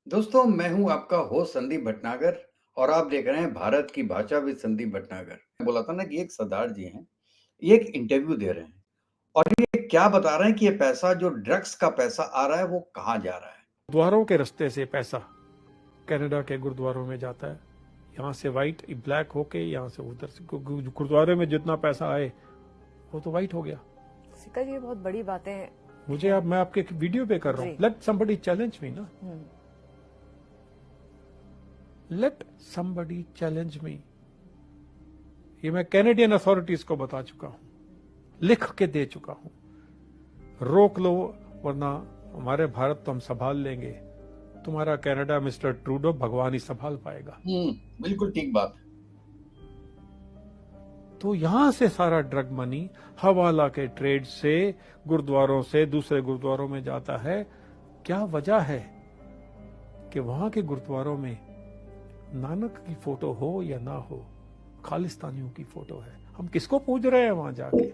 दोस्तों, मैं हूँ आपका होस्ट संदीप भटनागर और आप देख रहे हैं भारत की भाषा विद संदीप भटनागर। मैं बोला था ना कि एक सरदार जी हैं, ये एक इंटरव्यू दे रहे हैं और ये क्या बता रहे हैं कि ये पैसा जो ड्रग्स का पैसा आ रहा है वो कहाँ जा रहा है। गुरुद्वारों के रास्ते से पैसा कनाडा के गुरुद्वारों में जाता है। यहाँ से वाइट ब्लैक होके यहाँ से उधर से गुरुद्वारे में जितना पैसा आए वो तो वाइट हो गया। शिखर, ये बहुत बड़ी बातें मुझे अब मैं आपके वीडियो पे कर रहा हूँ। जी। लेट समबडी चैलेंज मी ना, लेट समबडी चैलेंज मी। ये मैं कैनेडियन अथॉरिटीज को बता चुका हूँ, लिख के दे चुका हूँ। रोक लो वरना हमारे भारत तो हम संभाल लेंगे, तुम्हारा कनाडा मिस्टर ट्रूडो भगवान ही संभाल पाएगा। बिल्कुल ठीक बात। तो यहां से सारा ड्रग मनी हवाला के ट्रेड से गुरुद्वारों से दूसरे गुरुद्वारों में जाता है। क्या वजह है कि वहां के गुरुद्वारों में नानक की फोटो हो या ना हो, खालिस्तानियों की फोटो है। हम किसको पूज रहे हैं वहां जाके?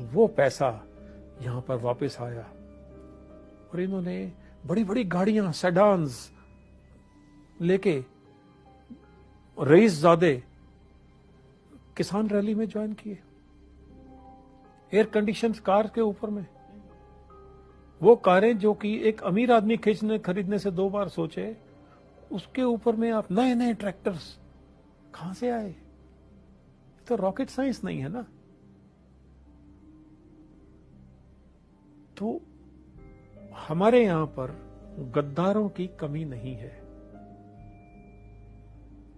वो पैसा यहां पर वापस आया और इन्होंने बड़ी बड़ी गाड़ियां सेडान्स लेके रईसजादे किसान रैली में ज्वाइन किए, एयर कंडीशन कार के ऊपर में। वो कारें जो कि एक अमीर आदमी खरीदने से 2 बार सोचे, उसके ऊपर में आप नए नए ट्रैक्टर्स कहां से आए? तो रॉकेट साइंस नहीं है ना। तो हमारे यहां पर गद्दारों की कमी नहीं है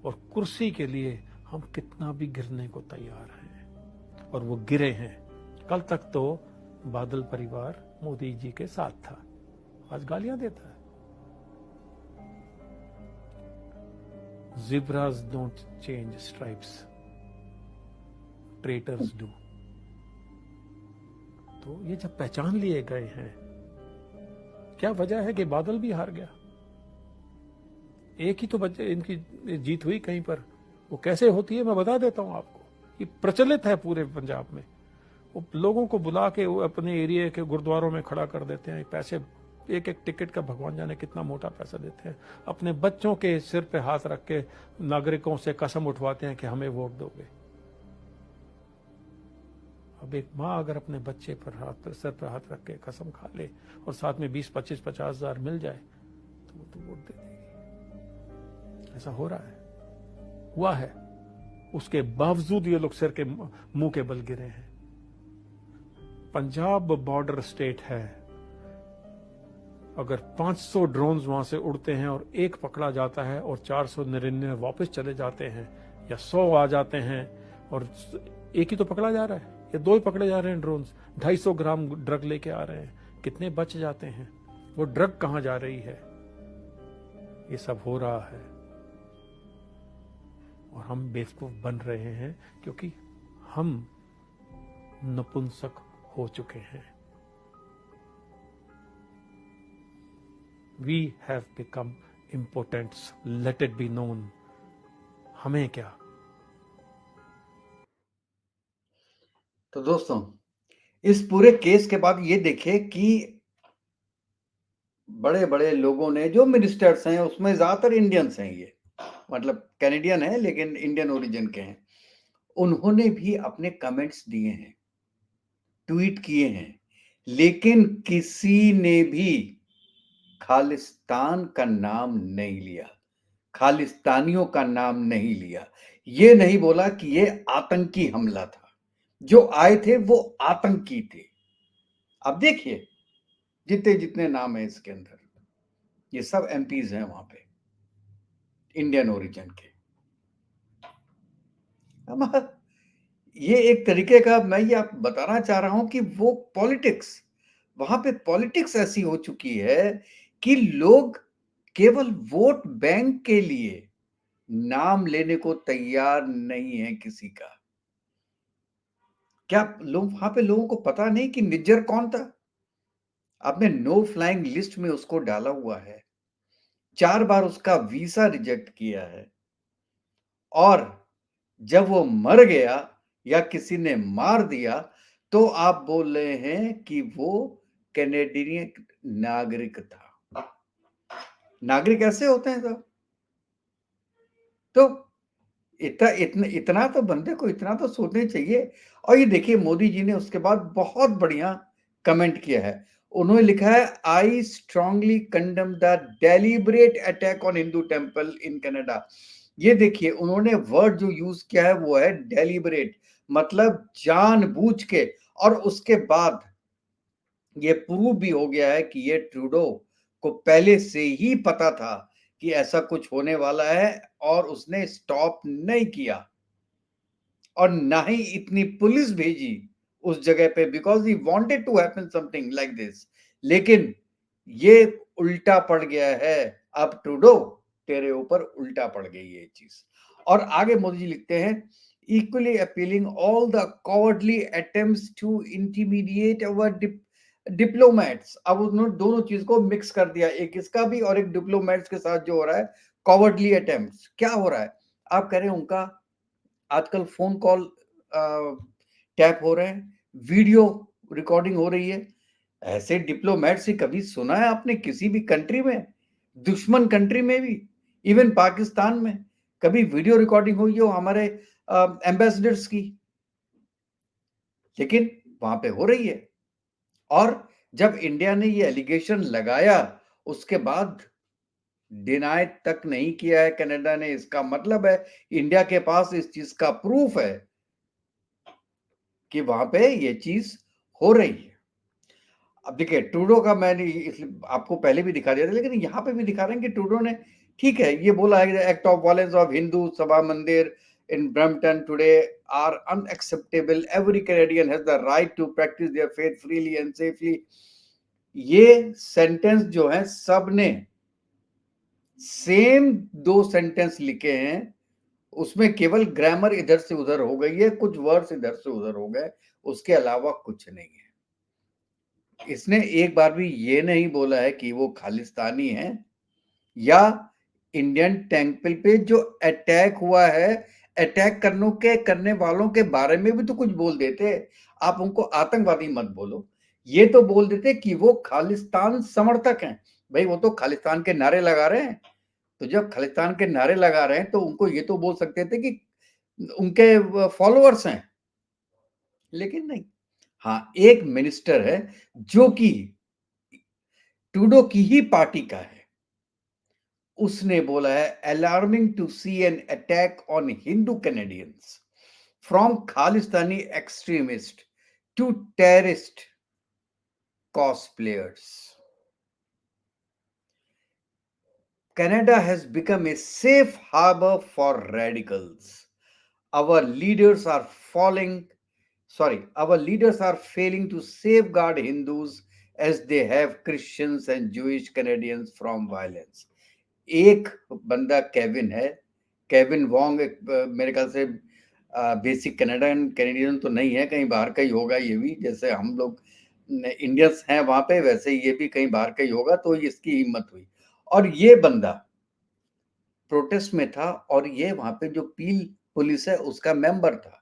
और कुर्सी के लिए हम कितना भी गिरने को तैयार हैं और वो गिरे हैं। कल तक तो बादल परिवार मोदी जी के साथ था, आज गालियां देता है। Zebras don't change stripes, traitors do. तो ये जब पहचान लिए गए हैं, क्या वजह है कि बादल भी हार गया? एक ही तो बच्चे इनकी जीत हुई कहीं पर। वो कैसे होती है मैं बता देता हूं आपको। ये प्रचलित है पूरे पंजाब में। वो लोगों को बुला के वो अपने एरिया के गुरुद्वारों में खड़ा कर देते हैं। पैसे एक एक टिकट का भगवान जाने कितना मोटा पैसा देते हैं। अपने बच्चों के सिर पे हाथ रख के नागरिकों से कसम उठवाते हैं कि हमें वोट दोगे। अब एक माँ अगर अपने बच्चे पर सिर पर हाथ रख के कसम खा ले और साथ में 20, 25, 50 हजार मिल जाए तो वो तो वोट दे देगी। ऐसा हो रहा है, हुआ है। उसके बावजूद ये लोग सिर के मुंह के बल गिरे हैं। पंजाब बॉर्डर स्टेट है। अगर 500 ड्रोन्स वहां से उड़ते हैं और एक पकड़ा जाता है और 499 वापस चले जाते हैं, या 100 आ जाते हैं और एक ही तो पकड़ा जा रहा है या 2 ही पकड़े जा रहे हैं ड्रोन्स, 250 ग्राम ड्रग लेके आ रहे हैं, कितने बच जाते हैं? वो ड्रग कहां जा रही है? ये सब हो रहा है और हम बेवकूफ बन रहे हैं क्योंकि हम नपुंसक हो चुके हैं। We have become impotents. Let it be known. हमें क्या? तो दोस्तों, इस पूरे केस के बाद ये देखिए कि बड़े बड़े लोगों ने, जो मिनिस्टर्स हैं उसमें ज्यादातर इंडियंस हैं, ये मतलब कैनेडियन है लेकिन इंडियन ओरिजिन के हैं, उन्होंने भी अपने कमेंट्स दिए हैं, ट्वीट किए हैं, लेकिन किसी ने भी खालिस्तान का नाम नहीं लिया, खालिस्तानियों का नाम नहीं लिया। ये नहीं बोला कि ये आतंकी हमला था, जो आए थे वो आतंकी थे। अब देखिए, जितने जितने नाम है इसके अंदर, ये सब एमपीज हैं वहां पे, इंडियन ओरिजिन के। अब ये एक तरीके का, मैं ये आप बताना चाह रहा हूं कि वो पॉलिटिक्स, वहां पे पॉलिटिक्स ऐसी हो चुकी है कि लोग केवल वोट बैंक के लिए नाम लेने को तैयार नहीं है किसी का। क्या लोग वहां पे, लोगों को पता नहीं कि निज्जर कौन था? आपने नो फ्लाइंग लिस्ट में उसको डाला हुआ है, 4 बार उसका वीसा रिजेक्ट किया है, और जब वो मर गया या किसी ने मार दिया तो आप बोल रहे हैं कि वो कैनेडियन नागरिक था। नागरिक ऐसे होते हैं साहब। तो इतना तो बंदे को इतना तो सोचना चाहिए। और ये देखिए मोदी जी ने उसके बाद बहुत बढ़िया कमेंट किया है। उन्होंने लिखा है, I strongly condemn the deliberate attack on Hindu temple in Canada. ये देखिए उन्होंने वर्ड जो यूज किया है वो है डेलिबरेट, मतलब जानबूझ के। और उसके बाद ये प्रूव भी हो गया है कि ये ट्रूडो को पहले से ही पता था कि ऐसा कुछ होने वाला है और उसने स्टॉप नहीं किया और ना ही इतनी पुलिस भेजी उस जगह पे, because he wanted to happen something like this. लेकिन ये उल्टा पड़ गया है। अब ट्रूडो तेरे ऊपर उल्टा पड़ गई ये चीज। और आगे मोदी जी लिखते हैं, equally appealing all the cowardly attempts to intimidate our diplomats. अब उन्होंने दोनों चीज को मिक्स कर दिया, एक इसका भी और एक डिप्लोमेट्स के साथ जो हो रहा है कॉवर्डली अटेम्प्ट्स। क्या हो रहा है? आप कह रहे हैं उनका आजकल फोन कॉल टैप हो रहे हैं, वीडियो रिकॉर्डिंग हो रही है। ऐसे डिप्लोमेट से कभी सुना है आपने किसी भी कंट्री में, दुश्मन कंट्री में भी, इवन पाकिस्तान में कभी वीडियो रिकॉर्डिंग हुई हो हमारे एम्बेसडर्स की? लेकिन वहां पे हो रही है। और जब इंडिया ने ये एलिगेशन लगाया उसके बाद डिनाई तक नहीं किया है कनाडा ने। इसका मतलब है इंडिया के पास इस चीज का प्रूफ है कि वहां पे ये चीज हो रही है। अब देखिए ट्रूडो का मैंने इसलिए आपको पहले भी दिखा दिया था, लेकिन यहाँ पे भी दिखा रहे हैं कि ट्रूडो ने ठीक है ये बोला है, act of violence of Hindu Sabha Mandir in Brampton today are unacceptable, every Canadian has the right to practise their faith freely and safely. ये सेंटेंस जो है सब ने सेम दो सेंटेंस लिखे हैं, उसमें केवल ग्रामर इधर से उधर हो गई है, कुछ वर्ड्स इधर से उधर हो गए, उसके अलावा कुछ नहीं है। इसने एक बार भी ये नहीं बोला है कि वो खालिस्तानी है या इंडियन टेम्पल पे जो अटैक हुआ है, अटैक करने वालों के बारे में भी तो कुछ बोल देते। आप उनको आतंकवादी मत बोलो, ये तो बोल देते कि वो खालिस्तान समर्थक हैं। भाई वो तो खालिस्तान के नारे लगा रहे हैं, तो जब खालिस्तान के नारे लगा रहे हैं तो उनको ये तो बोल सकते थे कि उनके फॉलोअर्स हैं। लेकिन नहीं। हाँ, एक मिनिस्टर है जो कि ट्रूडो की ही पार्टी का है, उसने बोला है, alarming to see an attack on Hindu Canadians from Khalistani extremist to terrorist cosplayers. Canada has become a safe harbor for radicals. Our leaders are our leaders are failing to safeguard Hindus as they have Christians and Jewish Canadians from violence. एक बंदा Kevin है, Kevin Wong, एक मेरे ख्याल से basic Canadian Canadian तो नहीं है, कहीं बाहर का ही होगा ये भी, जैसे हम लोग इंडियंस हैं वहां पे वैसे ये भी कहीं बाहर का ही होगा। तो इसकी हिम्मत हुई और ये बंदा प्रोटेस्ट में था और ये वहां पे जो पील पुलिस है उसका मेंबर था।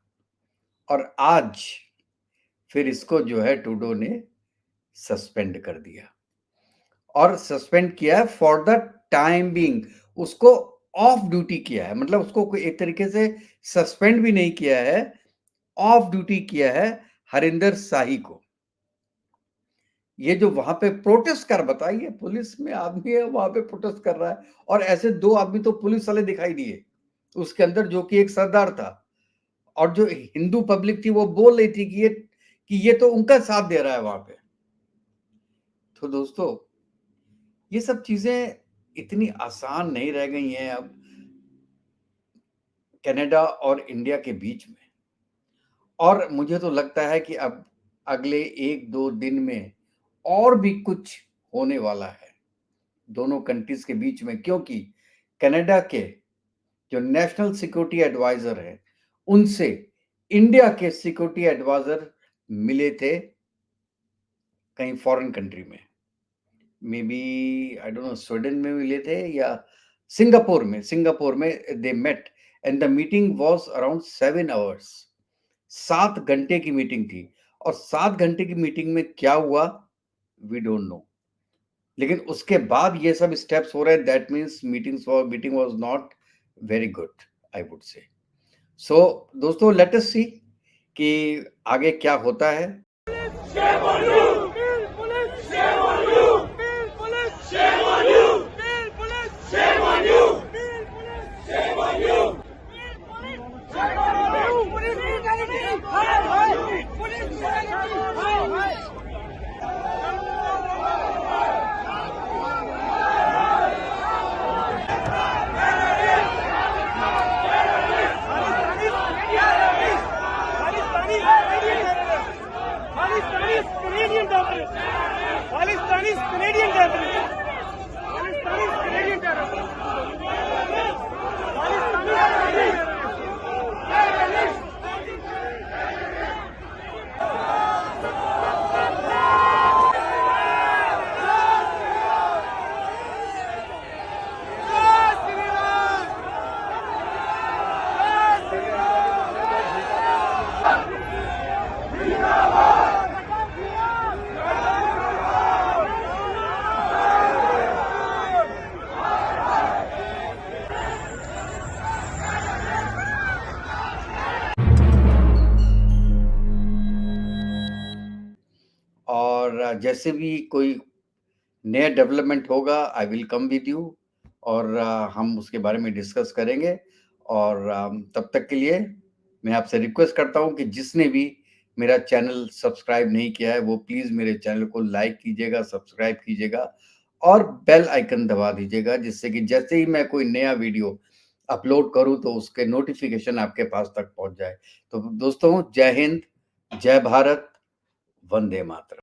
और आज फिर इसको जो है ट्रूडो ने सस्पेंड कर दिया और सस्पेंड किया है फॉर द टाइम बीइंग। उसको ऑफ ड्यूटी किया है, मतलब उसको कोई एक तरीके से सस्पेंड भी नहीं किया है, ऑफ ड्यूटी किया है हरिंदर शाही को। ये जो वहां पे प्रोटेस्ट कर, बताइए पुलिस में आदमी है वहां पे प्रोटेस्ट कर रहा है और ऐसे दो आदमी तो पुलिस वाले दिखाई दिए उसके अंदर, जो कि एक सरदार था और जो हिंदू पब्लिक थी वो बोल रही थी कि ये तो उनका साथ दे रहा है वहां पे। तो दोस्तों ये सब चीजें इतनी आसान नहीं रह गई हैं अब कनाडा और इंडिया के बीच में। और मुझे तो लगता है कि अब अगले एक दो दिन में और भी कुछ होने वाला है दोनों कंट्रीज के बीच में, क्योंकि कनाडा के जो नेशनल सिक्योरिटी एडवाइजर है उनसे इंडिया के सिक्योरिटी एडवाइजर मिले थे कहीं फॉरेन कंट्री में, maybe I don't know Sweden में मिले थे या सिंगापुर में they met and the meeting was around 7 hours. 7 घंटे की मीटिंग थी और 7 घंटे की मीटिंग में क्या हुआ वी डोंट नो। लेकिन उसके बाद ये सब स्टेप्स हो रहे हैं, that means meeting was not very good, I would say. So दोस्तों, लेट अस सी कि आगे क्या होता है। Shame on you! Bill Police! Shame on you! Bill Police! Shame on you! Bill Police! Shame on you! Bill Police! Shame on you! Bill Police! Shame on you! Police brutality! Hi, hi! Police brutality! Hi, hi! Canadian terrorist. Palestini's Canadian terrorist. Palestini's Canadian terrorist. Palestini's terrorist. और जैसे भी कोई नया development होगा, I will come with you, और हम उसके बारे में डिस्कस करेंगे। और तब तक के लिए मैं आपसे रिक्वेस्ट करता हूँ कि जिसने भी मेरा चैनल सब्सक्राइब नहीं किया है, वो प्लीज़ मेरे चैनल को लाइक कीजिएगा, सब्सक्राइब कीजिएगा और बेल आइकन दबा दीजिएगा, जिससे कि जैसे ही मैं कोई नया वीडियो अपलोड करूँ तो उसके नोटिफिकेशन आपके पास तक पहुँच जाए। तो दोस्तों, जय हिंद, जय भारत, वंदे मातरम।